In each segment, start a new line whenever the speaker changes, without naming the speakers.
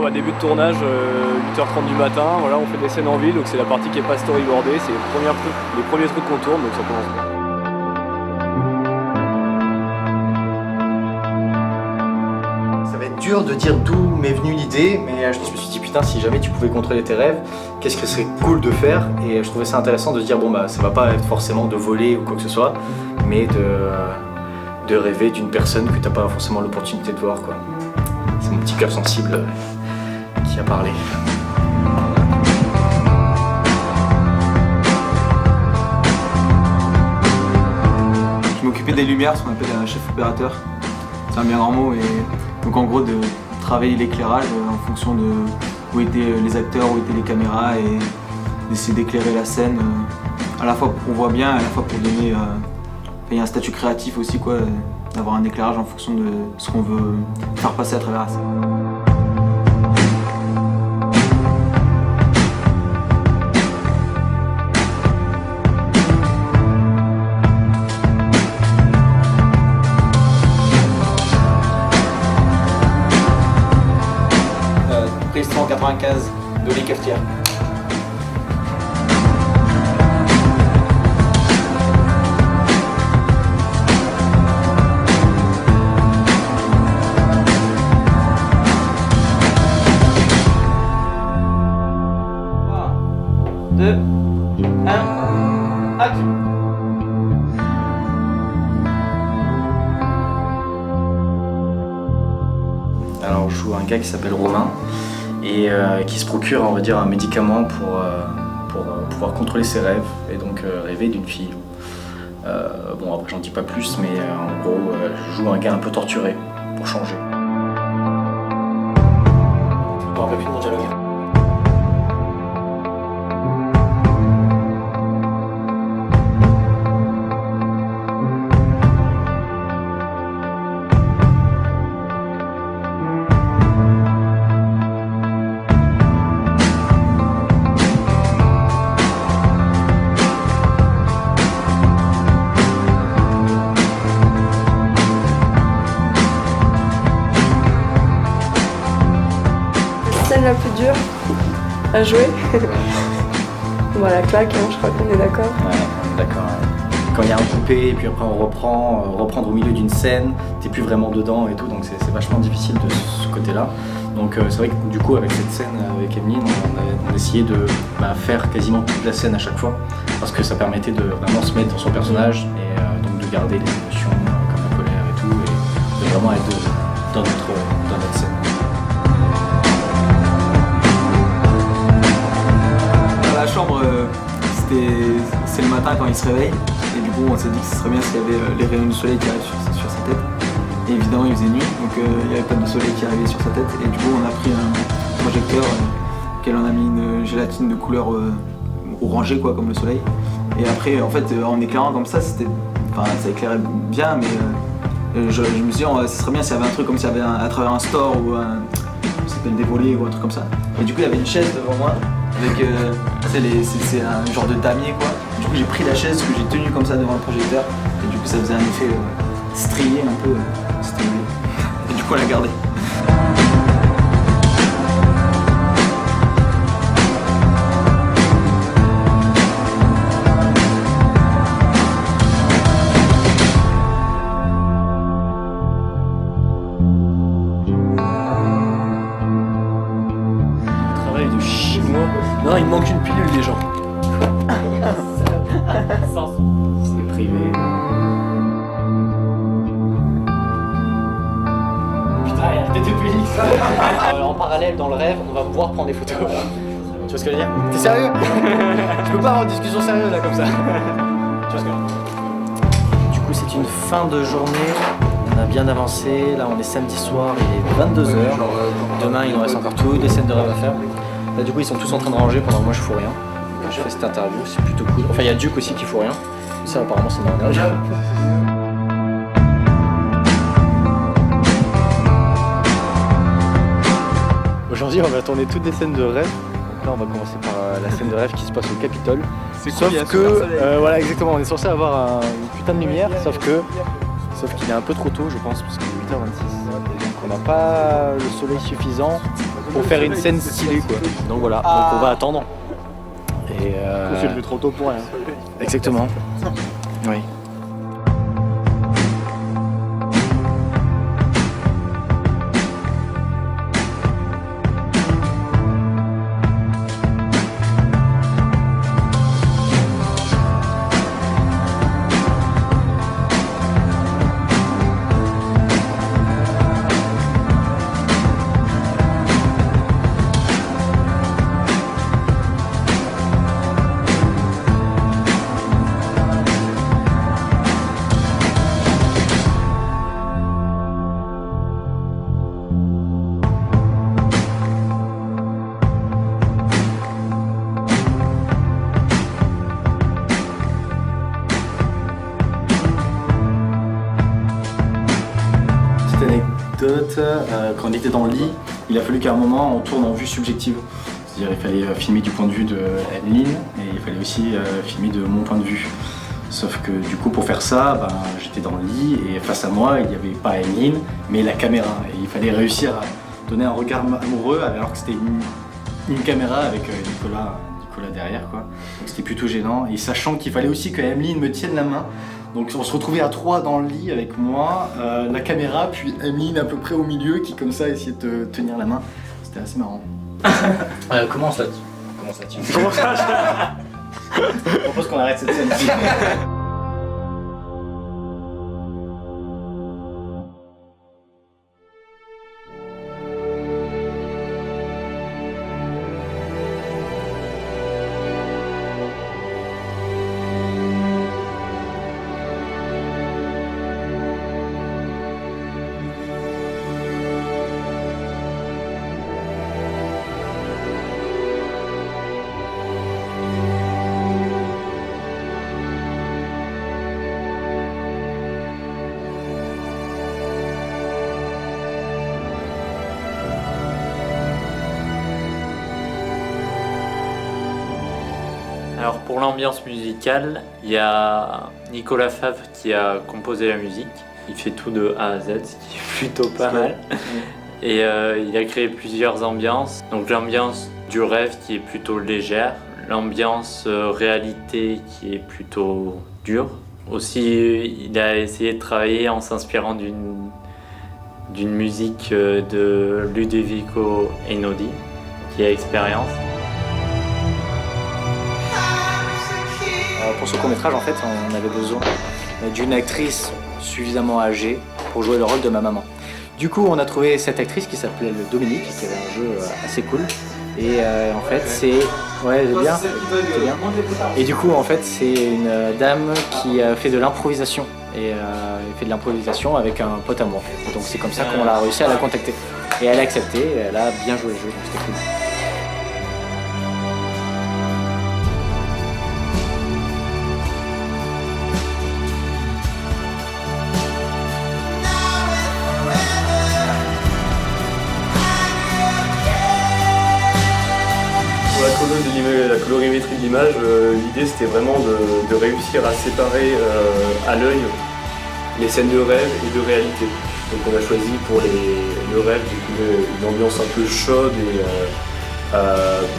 début de tournage, 8h30 du matin, voilà, on fait des scènes en ville, donc c'est la partie qui n'est pas storyboardée, c'est les premiers trucs qu'on tourne, donc ça commence bien.
Ça va être dur de dire d'où m'est venue l'idée, mais je me suis dit putain, si jamais tu pouvais contrôler tes rêves, qu'est-ce que serait cool de faire? Et je trouvais ça intéressant de se dire bon bah ça va pas être forcément de voler ou quoi que ce soit, mais de rêver d'une personne que t'as pas forcément l'opportunité de voir quoi. C'est mon petit cœur sensible qui a parlé.
Je m'occupais des lumières, ce qu'on appelle un chef opérateur. C'est un bien grand mot. Et donc en gros de travailler l'éclairage en fonction de où étaient les acteurs, où étaient les caméras et d'essayer d'éclairer la scène à la fois pour qu'on voit bien et à la fois pour donner il y a un statut créatif aussi quoi, d'avoir un éclairage en fonction de ce qu'on veut faire passer à travers la scène. Prise 195 de l'Écartière. Deux, un, action.
Alors je joue un gars qui s'appelle Romain et qui se procure on va dire un médicament pour pouvoir contrôler ses rêves et donc rêver d'une fille. Bon après j'en dis pas plus mais en gros je joue un gars un peu torturé pour changer. Je me rappelle plus de mon dialogue.
La plus dure à jouer. Bon, la claque, hein, je crois qu'on est d'accord.
Ouais, on est d'accord. Ouais. Quand il y a un coupé et puis après on reprend, reprendre au milieu d'une scène, t'es plus vraiment dedans et tout, donc c'est vachement difficile de ce côté-là. Donc c'est vrai que du coup avec cette scène avec Emeline, on a essayé de faire quasiment toute la scène à chaque fois, parce que ça permettait de vraiment se mettre dans son personnage et donc de garder les émotions comme la colère et tout, et de vraiment être dans notre scène.
La chambre, c'est le matin quand il se réveille et du coup on s'est dit que ce serait bien s'il y avait les rayons du soleil qui arrivent sur sa tête. Et évidemment il faisait nuit donc il n'y avait pas de soleil qui arrivait sur sa tête et du coup on a pris un projecteur auquel on a mis une gélatine de couleur orangée quoi comme le soleil. Et après en fait en éclairant comme ça ça éclairait bien mais je me suis dit ce serait bien s'il y avait un truc comme s'il y avait à travers un store ou ça s'appelle des volets ou un truc comme ça. Et du coup il y avait une chaise devant moi. Avec, c'est un genre de damier quoi. Du coup j'ai pris la chaise que j'ai tenue comme ça devant le projecteur et du coup ça faisait un effet strié un peu strié. Et du coup on l'a gardé.
Du chinois. Non, il manque une pilule, les gens.
C'est privé.
Putain, il y a des publics. En parallèle, dans le rêve, on va pouvoir prendre des photos. Tu vois ce que je veux dire? T'es sérieux? Je peux pas avoir une discussion sérieuse là comme ça. Tu vois ce que je veux dire?
Du coup, c'est une fin de journée. On a bien avancé. Là, on est samedi soir, il est 22h. Demain, il nous reste encore toutes les scènes de rêve à faire. Là, du coup, ils sont tous en train de ranger pendant que moi je fous rien. Je fais cette interview, c'est plutôt cool. Enfin, il y a Duke aussi qui fout rien. Ça, apparemment, c'est normal.
Aujourd'hui, on va tourner toutes des scènes de rêve. Donc là, on va commencer par la scène de rêve qui se passe au Capitole. Sauf que, voilà, exactement, on est censé avoir une putain de lumière, sauf qu'il est un peu trop tôt, je pense, parce qu'il est 8h26. Donc on n'a pas le soleil suffisant pour faire une scène stylée quoi. Donc voilà, donc on va attendre. Et
C'est levé trop tôt pour rien.
exactement. Oui.
Anecdote, quand on était dans le lit, il a fallu qu'à un moment on tourne en vue subjective. C'est-à-dire il fallait filmer du point de vue de Emeline et il fallait aussi filmer de mon point de vue. Sauf que du coup pour faire ça, j'étais dans le lit et face à moi il n'y avait pas Emeline mais la caméra. Et il fallait réussir à donner un regard amoureux alors que c'était une caméra avec Nicolas derrière quoi. Donc c'était plutôt gênant et sachant qu'il fallait aussi que Emeline me tienne la main. Donc on se retrouvait à 3 dans le lit avec moi, la caméra, puis Emeline à peu près au milieu qui comme ça essayait de tenir la main. C'était assez marrant.
Comment ça tient?
Je propose qu'on arrête cette scène ici.
Alors pour l'ambiance musicale, il y a Nicolas Favre qui a composé la musique. Il fait tout de A à Z, ce qui est plutôt pas mal. Et il a créé plusieurs ambiances. Donc l'ambiance du rêve qui est plutôt légère, l'ambiance réalité qui est plutôt dure. Aussi, il a essayé de travailler en s'inspirant d'une musique de Ludovico Einaudi, qui est Expérience.
Pour ce court-métrage, en fait, on avait besoin d'une actrice suffisamment âgée pour jouer le rôle de ma maman. Du coup, on a trouvé cette actrice qui s'appelait Dominique, qui avait un jeu assez cool. Et en fait, c'est... Ouais, c'est bien. C'est bien. Et du coup, en fait, c'est une dame qui fait de l'improvisation. Et elle fait de l'improvisation avec un pote à moi. Donc c'est comme ça qu'on a réussi à la contacter. Et elle a accepté, et elle a bien joué le jeu, donc c'était cool.
La colorimétrie de l'image, l'idée c'était vraiment de réussir à séparer à l'œil les scènes de rêve et de réalité. Donc on a choisi pour le rêve une ambiance un peu chaude et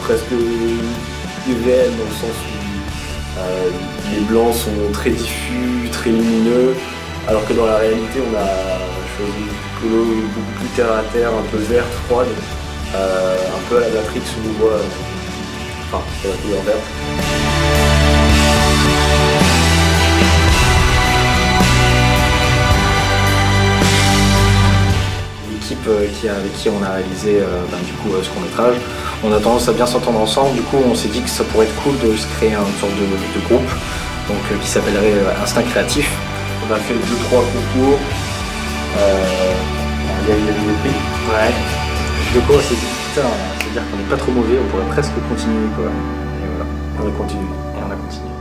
presque irréelle dans le sens où les blancs sont très diffus, très lumineux, alors que dans la réalité on a choisi une colo beaucoup plus terre à terre, un peu verte, froide, un peu à la Matrix où on voit. Enfin, c'est la couleur verte.
L'équipe avec qui on a réalisé ce court-métrage, on a tendance à bien s'entendre ensemble. Du coup, on s'est dit que ça pourrait être cool de se créer une sorte de groupe qui s'appellerait Instinct Créatif.
On a fait 2-3 concours. Il y a eu des prix.
Ouais. Du coup, on s'est dit, putain, c'est-à-dire qu'on n'est pas trop mauvais, on pourrait presque continuer quoi. Et voilà,
On a continué.
Et on a continué.